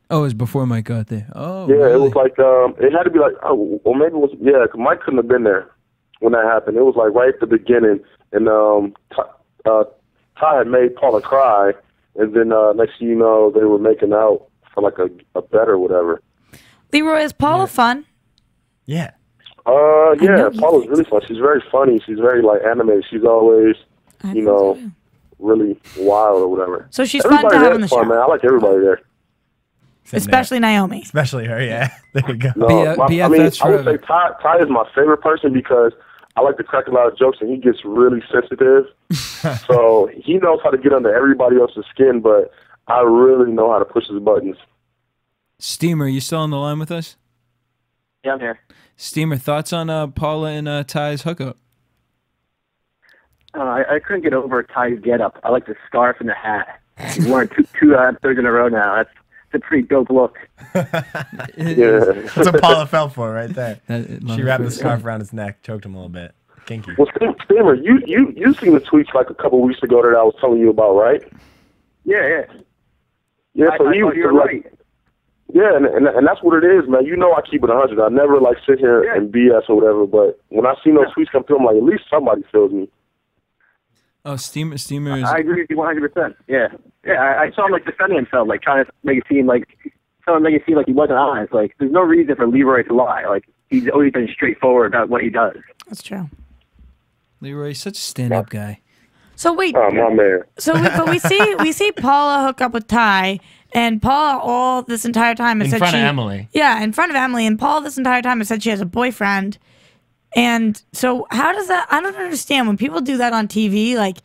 Oh, it was before Mike got there. Oh, yeah, really? It was it had to be or maybe it was 'cause Mike couldn't have been there when that happened. It was right at the beginning, and Ty had made Paula cry, and then next thing you know, they were making out for a bet or whatever. Leroy, is Paula fun? Yeah. Paula's really fun. She's very funny. She's very animated. She's always, really wild or whatever. So she's fun to have on the show. Man. I like everybody there. Especially Naomi. Especially her, yeah. There you go. No, I would say Ty is my favorite person because I like to crack a lot of jokes and he gets really sensitive. So he knows how to get under everybody else's skin, but I really know how to push his buttons. Steamer, you still on the line with us? Yeah, I'm here. Steamer, thoughts on Paula and Ty's hookup? I couldn't get over Ty's getup. I like the scarf and the hat. He's wearing two episodes in a row now. That's a pretty dope look. Yeah. That's what Paula fell for right there. She wrapped the first scarf around his neck, choked him a little bit. Kinky. Well, Steamer, you seen the tweets like a couple weeks ago that I was telling you about, right? Yeah. Yeah, so I thought you were right. Yeah, and that's what it is, man. You know I keep it 100. I never like sit here and BS or whatever, but when I see those tweets come through, I'm like, at least somebody feels me. Oh, Steamer is... I agree with you 100%. Yeah. I saw him like defending himself, like trying to make it seem like he wasn't honest. Like there's no reason for Leroy to lie. Like he's always been straightforward about what he does. That's true. Leroy's such a stand-up guy. So wait. Oh, my man. So but we see Paula hook up with Ty, and Paula all this entire time has said In front of Emily. Yeah, in front of Emily, and Paula this entire time has said she has a boyfriend. And so how does that? I don't understand when people do that on TV. Like,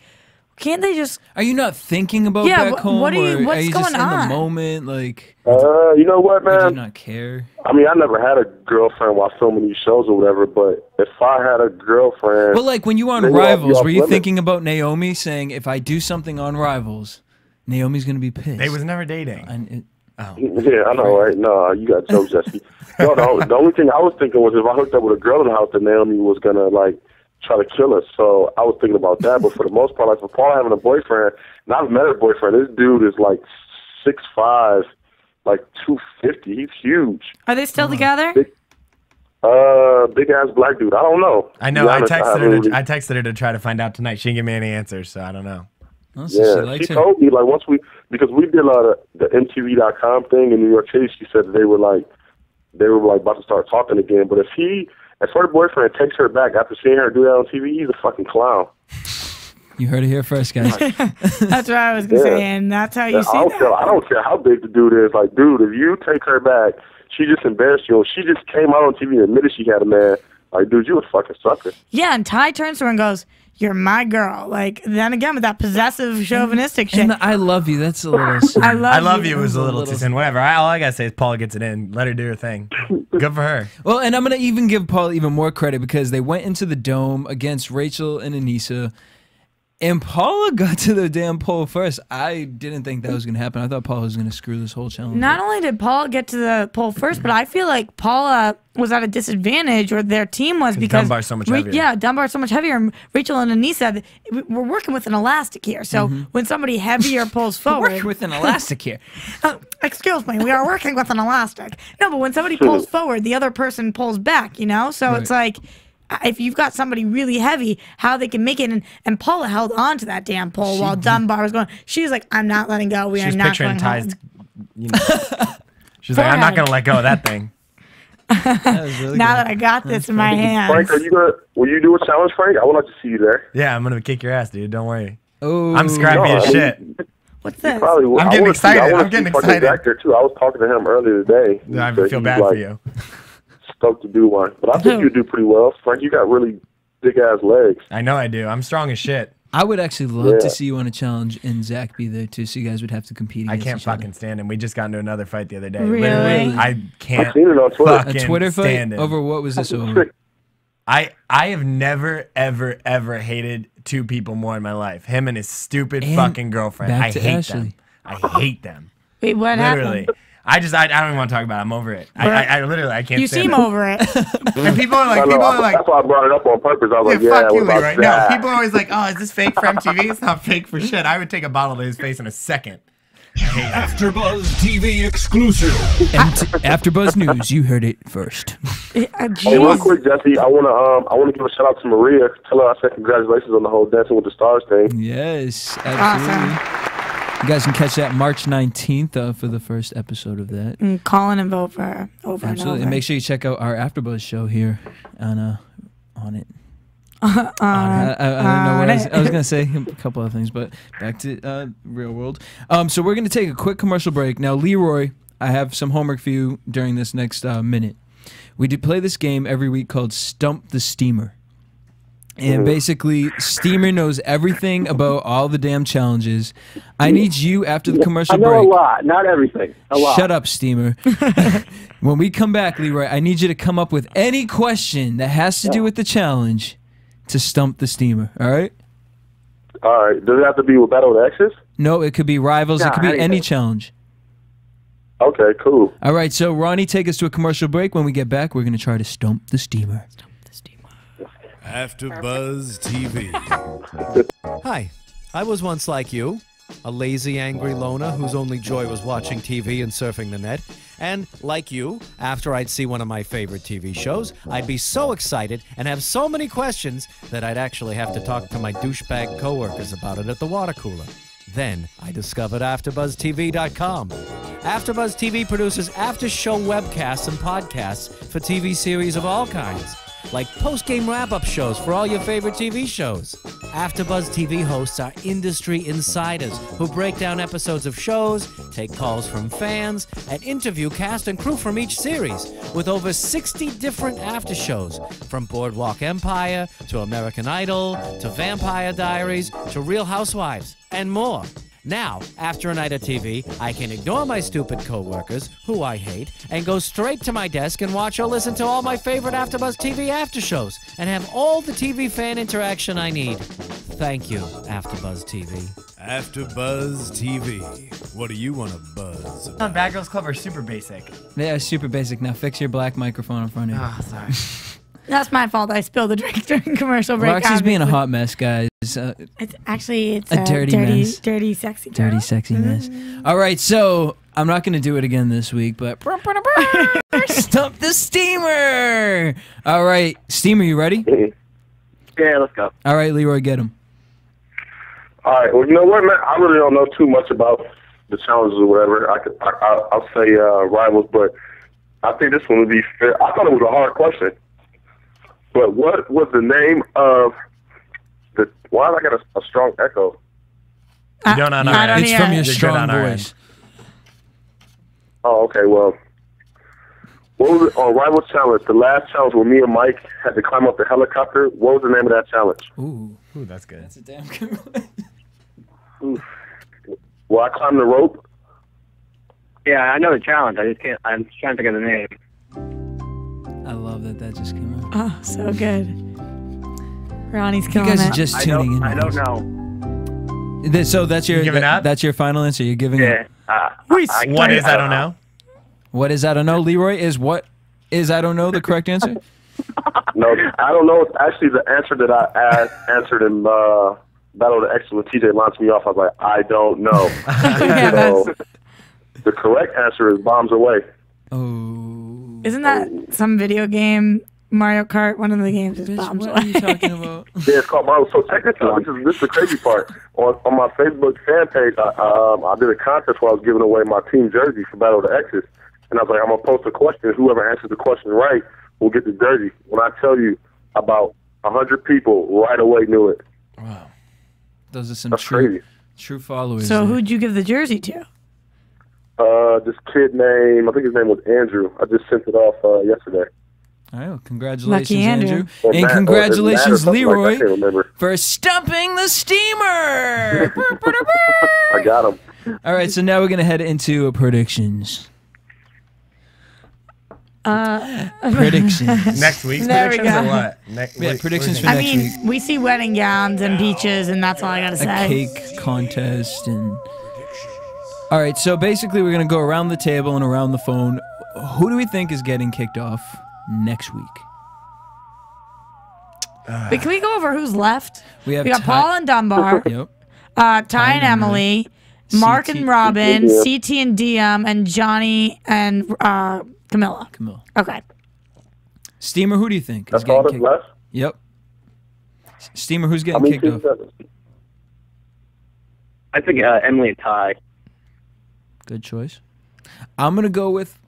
can't they just? Are you not thinking about back home? What's or are you going just on? in the moment? Like, you know what, man? do you not care? I mean, I never had a girlfriend while filming these shows or whatever, but if I had a girlfriend... Well, like when you were on Rivals, were you thinking about Naomi saying, if I do something on Rivals, Naomi's going to be pissed? They was never dating. Yeah, I know, right? No, you got jokes, Jesse. No, the only thing I was thinking was if I hooked up with a girl in the house, then Naomi was going to, like, try to kill us. So I was thinking about that, but for the most part, like for Paul having a boyfriend, and I've met her boyfriend, this dude is like 6'5", like 250. He's huge. Are they still together? Big ass black dude. I don't know. I know. I texted her to try to find out tonight. She didn't give me any answers, so I don't know. Oh, so she told me like because we did the MTV.com thing in New York City. She said that they were about to start talking again. But if her boyfriend takes her back after seeing her do that on TV, he's a fucking clown. You heard it here first, guys. That's what I was going to say, and that's how you see that. I don't care how big the dude is. Like, dude, if you take her back, she just embarrassed you. She just came out on TV and admitted she had a man. Like, dude, you a fucking sucker. Yeah, and Ty turns to her and goes, "You're my girl." Like, then again with that possessive, chauvinistic shit. And I love you. That's a little... I love you was a little too soon. Whatever. All I got to say is Paula gets it in. Let her do her thing. Good for her. Well, and I'm going to even give Paula even more credit because they went into the Dome against Rachel and Aneesa. And Paula got to the damn pole first. I didn't think that was going to happen. I thought Paula was going to screw this whole challenge. Not only did Paula get to the pole first, but I feel like Paula was at a disadvantage, or their team was, because Dunbar's so much heavier. Yeah, Dunbar's so much heavier. And Rachel and Aneesa, we're working with an elastic here. So when somebody heavier pulls forward, working with an elastic here. Excuse me, we are working with an elastic. No, but when somebody pulls forward, the other person pulls back. You know, so it's like, if you've got somebody really heavy, how they can make it. And Paula held on to that damn pole while Dunbar was going. She was like, "I'm not letting go. We are not going home." You know, she's like, "I'm not going to let go of that thing." Really now that I got this in my hands. Frank, will you do a challenge, Frank? I would like to see you there. Yeah, I'm going to kick your ass, dude. Don't worry. Oh, I'm scrappy as shit. What's this? I'm getting excited. I'm getting excited. Actor too. I was talking to him earlier today. I feel bad for you. Stoked to do one, but I think you do pretty well, Frank. You got really big ass legs. I know I do. I'm strong as shit. I would actually love to see you on a challenge and Zach be there too, so you guys would have to compete against I can't each other. fucking stand him. We just got into another fight the other day. Really? Literally, I can't. I've seen it on Twitter. A Twitter fight over what was this over? I have never ever hated two people more in my life. Him and his stupid fucking girlfriend. I hate them. I hate them. Wait, what happened? I don't even want to talk about it. I'm over it. I literally can't. You stand seem over it. And people are like, that's why I brought it up on purpose. I was like, fuck you, about right? that? No, people are always like, oh, is this fake for MTV? It's not fake for shit. I would take a bottle to his face in a second. AfterBuzz TV exclusive. AfterBuzz News, you heard it first. Hey, real quick, Jesse, I wanna give a shout out to Maria. Tell her I said congratulations on the whole Dancing with the Stars thing. Yes, absolutely. Awesome. You guys can catch that March 19th for the first episode of that. And call in and vote for her over Absolutely. and over. And make sure you check out our AfterBuzz show here on it. I don't know what I was going to say a couple of things, but back to real world. So we're going to take a quick commercial break. Now, Leroy, I have some homework for you during this next minute. We do play this game every week called Stump the Steamer. And basically, Steamer knows everything about all the damn challenges. I need you after the commercial break. I know a lot, not everything. A lot. Shut up, Steamer. When we come back, Leroy, I need you to come up with any question that has to do with the challenge to stump the Steamer. All right? All right. Does it have to be with Battle of the Exes? No, it could be Rivals. No, It could be any anything. challenge. Okay, cool. All right, so Ronnie, take us to a commercial break. When we get back, we're going to try to stump the steamer. AfterBuzz TV. Hi, I was once like you, a lazy, angry loner whose only joy was watching TV and surfing the net. And like you, after I'd see one of my favorite TV shows, I'd be so excited and have so many questions that I'd actually have to talk to my douchebag coworkers about it at the water cooler. Then I discovered AfterBuzzTV.com. AfterBuzz TV produces after-show webcasts and podcasts for TV series of all kinds, like post-game wrap-up shows for all your favorite TV shows. AfterBuzz TV hosts are industry insiders who break down episodes of shows, take calls from fans, and interview cast and crew from each series, with over 60 different after shows, from Boardwalk Empire to American Idol to Vampire Diaries to Real Housewives, and more. Now, after a night of TV, I can ignore my stupid coworkers, who I hate, and go straight to my desk and watch or listen to all my favorite AfterBuzz TV after shows, and have all the TV fan interaction I need. Thank you, AfterBuzz TV. AfterBuzz TV. What do you want to buzz? Bad Girls Club are super basic. They are super basic. Now fix your black microphone in front of you. Oh, sorry. That's my fault. I spilled the drink during commercial break. Roxy's being a hot mess, guys. It's actually a dirty mess. dirty, sexy, girl. Dirty, sexy mess. All right, so I'm not going to do it again this week, but stump the steamer. All right, Steamer, you ready? Yeah, let's go. All right, Leroy, get him. All right. Well, you know what, man? I really don't know too much about the challenges or whatever. I'll say Rivals, but I think this one would be fair. I thought it was a hard question. But what was the name of the... Why have I got a strong echo? You don't on our end. It's from your You're good strong on our voice. end. Oh, okay, well... What was it on Rivals Challenge? The last challenge where me and Mike had to climb up the helicopter. What was the name of that challenge? Ooh, that's good. that's a damn good one. Well, I climbed the rope. Yeah, I know the challenge. I just can't. I'm just trying to think of the name. I love that just came out. Oh, so good. Ronnie's You killing guys it. are just tuning in. I don't know. So that's your giving up? That's your final answer. You're giving Yeah. up. What is I don't know? What is I don't know? Leroy, is what is I don't know the correct answer? No, I don't know. It's actually the answer that I answered in Battle of the Exes when TJ launched me off. I was like, I don't know. So the correct answer is Bombs Away. Oh. Isn't that some video game? Mario Kart, one of the games is Bombs What are you Away. talking about? Yeah, it's called Mario. So technically, this is the crazy part. On my Facebook fan page, I did a contest where I was giving away my team jersey for Battle of the Exes. And I was like, I'm going to post a question. Whoever answers the question right will get the jersey. When I tell you, about 100 people right away knew it. Wow. Those are some That's true crazy. true followers. So there. who'd you give the jersey to? This kid named, I think his name was Andrew. I just sent it off yesterday. All right, well, congratulations, Lucky Andrew. Andrew. Or And Matt, or congratulations, Matt or something like that. Leroy, I can't remember. for stumping the steamer. I got him. All right, so now we're going to head into predictions. Predictions. Next week's There we predictions go. or what? Yeah, predictions for I next mean, week. we see wedding gowns and beaches, and that's all I gotta A say. cake contest and... All right, so basically we're going to go around the table and around the phone. Who do we think is getting kicked off next week? But can we go over who's left? We have got Ty- Paul and Dunbar, Yep. Ty and Emily, Mark CT and Robin, Yeah. CT and Diem, and Johnny and Camilla. Camille. Okay. Steamer, who do you think That's is getting all that's kicked left? Yep. Steamer, who's How getting many kicked teams off? is that? I think Emily and Ty. Good choice. I'm going to go with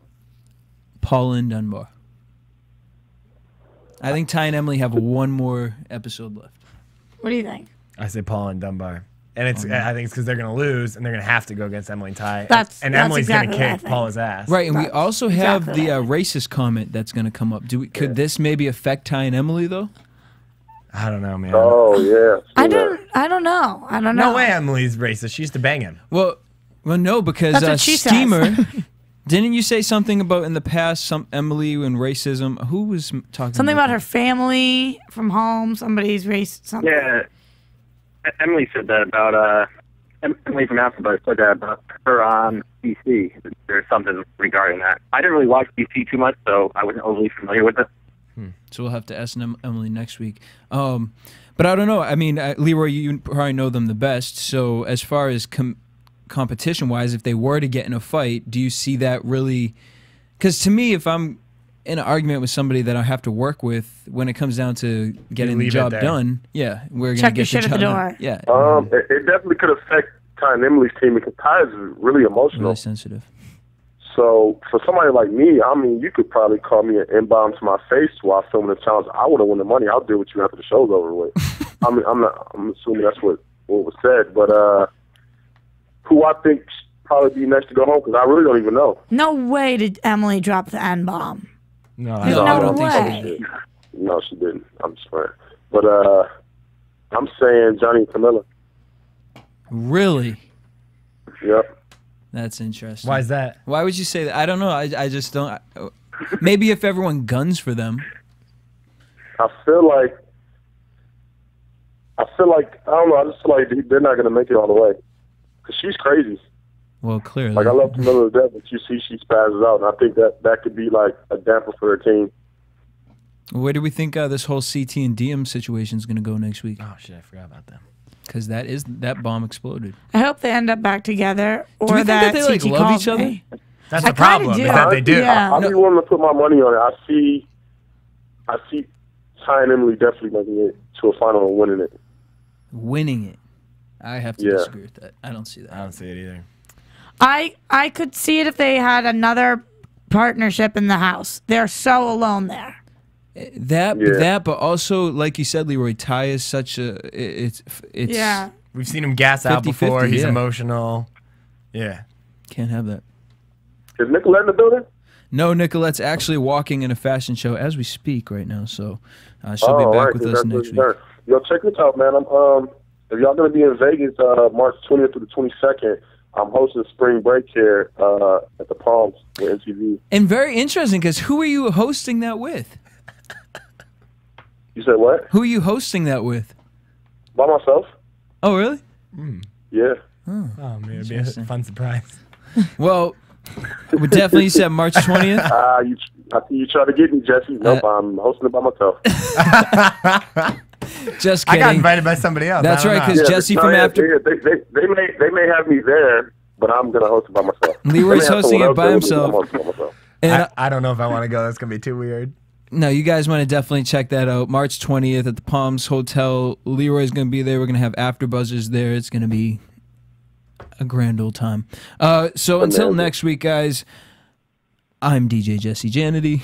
Paula and Dunbar. I think Ty and Emily have one more episode left. What do you think? I say Paul and Dunbar. And it's I think it's because they're going to lose and they're going to have to go against Emily and Ty. That's Emily's exactly going what I to kick think. Paula's ass. Right, and we also have exactly the what racist comment that's going to come up. Could this maybe affect Ty and Emily, though? I don't know, man. Oh, yeah. I don't know. I don't know. No way Emily's racist. She used to bang him. Well, no, because That's what she says. Steamer... Didn't you say something about in the past, Emily and racism? Who was talking Something about her that? family from home, somebody's race, something. Yeah. Emily said that about Emily from AFTERBUZZ said that about her on DC. There's something regarding that. I didn't really watch DC too much, so I wasn't overly familiar with it. So we'll have to ask Emily next week. But I don't know. I mean, Leroy, you probably know them the best. So as far as competition-wise, if they were to get in a fight, do you see that really? Because to me, if I'm in an argument with somebody that I have to work with, when it comes down to getting the job done, yeah, we're gonna get your shit at the door. Done. Yeah. It definitely could affect Ty and Emily's team because Ty is really emotional, really sensitive. So for somebody like me, I mean, you could probably call me an inbound to my face while filming the challenge. I would have won the money. I'll deal with you after the show's over with. I mean, I'm assuming that's what was said, but who I think should probably be next to go home because I really don't even know. No way did Emily drop the N-bomb. No, I don't think way. she did. No, she didn't. I'm just playing. But I'm saying Johnny and Camilla. Really? Yep. That's interesting. Why is that? Why would you say that? I don't know. I just don't. Maybe if everyone guns for them. I feel like I don't know. I just feel like they're not gonna make it all the way because she's crazy. Well, clearly. Like I love Camilla to death, but you see she spazzes out, and I think that could be like a damper for her team. Where do we think this whole CT and Diem situation is going to go next week? Oh shit, I forgot about them. Because that bomb exploded. I hope they end up back together, or Do we think that they like CT love calls each other? me. That's I the problem. kinda Is do. that they do. Yeah. I'll be willing to put my money on it. I see Ty and Emily definitely making it to a final and winning it. Winning it. I have to disagree with that. I don't see that. I don't see it either. I could see it if they had another partnership in the house. They're so alone there. That, but also, like you said, Leroy, Ty is such a it's Yeah. We've seen him gas out 50-50, before. He's yeah. emotional. Yeah. Can't have that. Is Nicolette in the building? No, Nicolette's actually walking in a fashion show as we speak right now, so she'll be back with us next week. Yo, check this out, man. If y'all gonna be in Vegas March 20th through the 22nd, I'm hosting spring break here at the Palms with MTV. And very interesting, because who are you hosting that with? You said what? Who are you hosting that with? By myself. Oh, really? Yeah. Oh man, it'd be a fun surprise. Well, we definitely said March 20th. I see you try to get me, Jesse. Nope, I'm hosting it by myself. Just kidding. I got invited by somebody else. That's right, because Jesse from After. They may have me there, but I'm gonna host it by myself. Leroy's hosting it by himself. And I don't know if I want to go. That's gonna be too weird. No, you guys want to definitely check that out. March 20th at the Palms Hotel. Leroy's going to be there. We're going to have AfterBuzzers there. It's going to be a grand old time. So until next week, guys, I'm DJ Jesse Janedy.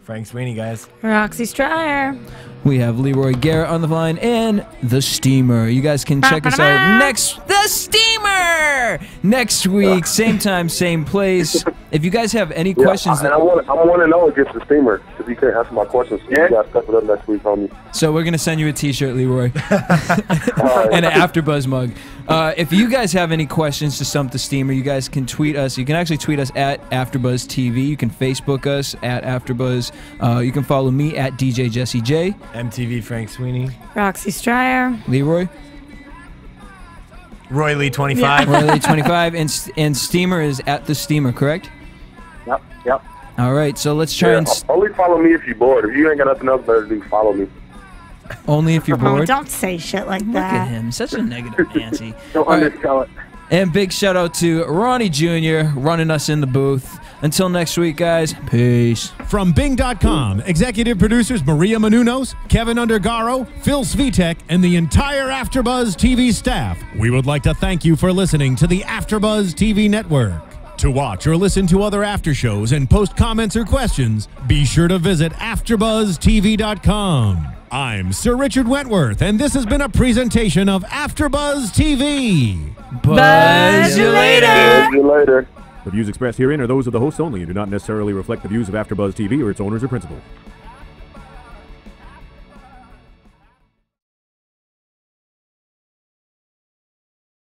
Frank Sweeney, guys. Roxy Striar. We have Leroy Garrett on the line and The Steamer. You guys can check us out The Steamer! Next week, same time, same place. If you guys have any questions... I want to know against The Steamer, because he can't answer my questions. So you guys step it up next week, homie. So we're going to send you a t-shirt, Leroy. And an AfterBuzz mug. If you guys have any questions to Stump the Steamer, you guys can tweet us. You can actually tweet us at AfterBuzz TV. You can Facebook us at AfterBuzz. You can follow me at DJ Jesse J. MTV Frank Sweeney. Roxy Striar. Leroy. Roy Lee 25. Roy Lee 25. And Steamer is at The Steamer, correct? Yep. All right, so let's try and... Only follow me if you're bored. If you ain't got nothing else better to do, follow me. Only if you're bored? Don't say shit like that. Look at him. Such a negative Nancy. Don't undersell it. And big shout out to Ronnie Jr. running us in the booth. Until next week, guys. Peace. From Bing.com, executive producers Maria Menounos, Kevin Undergaro, Phil Svitek, and the entire AfterBuzz TV staff, we would like to thank you for listening to the AfterBuzz TV network. To watch or listen to other after shows and post comments or questions, be sure to visit AfterBuzzTV.com. I'm Sir Richard Wentworth, and this has been a presentation of AfterBuzz TV. Buzz you later. See you later. The views expressed herein are those of the hosts only and do not necessarily reflect the views of AfterBuzz TV or its owners or principals.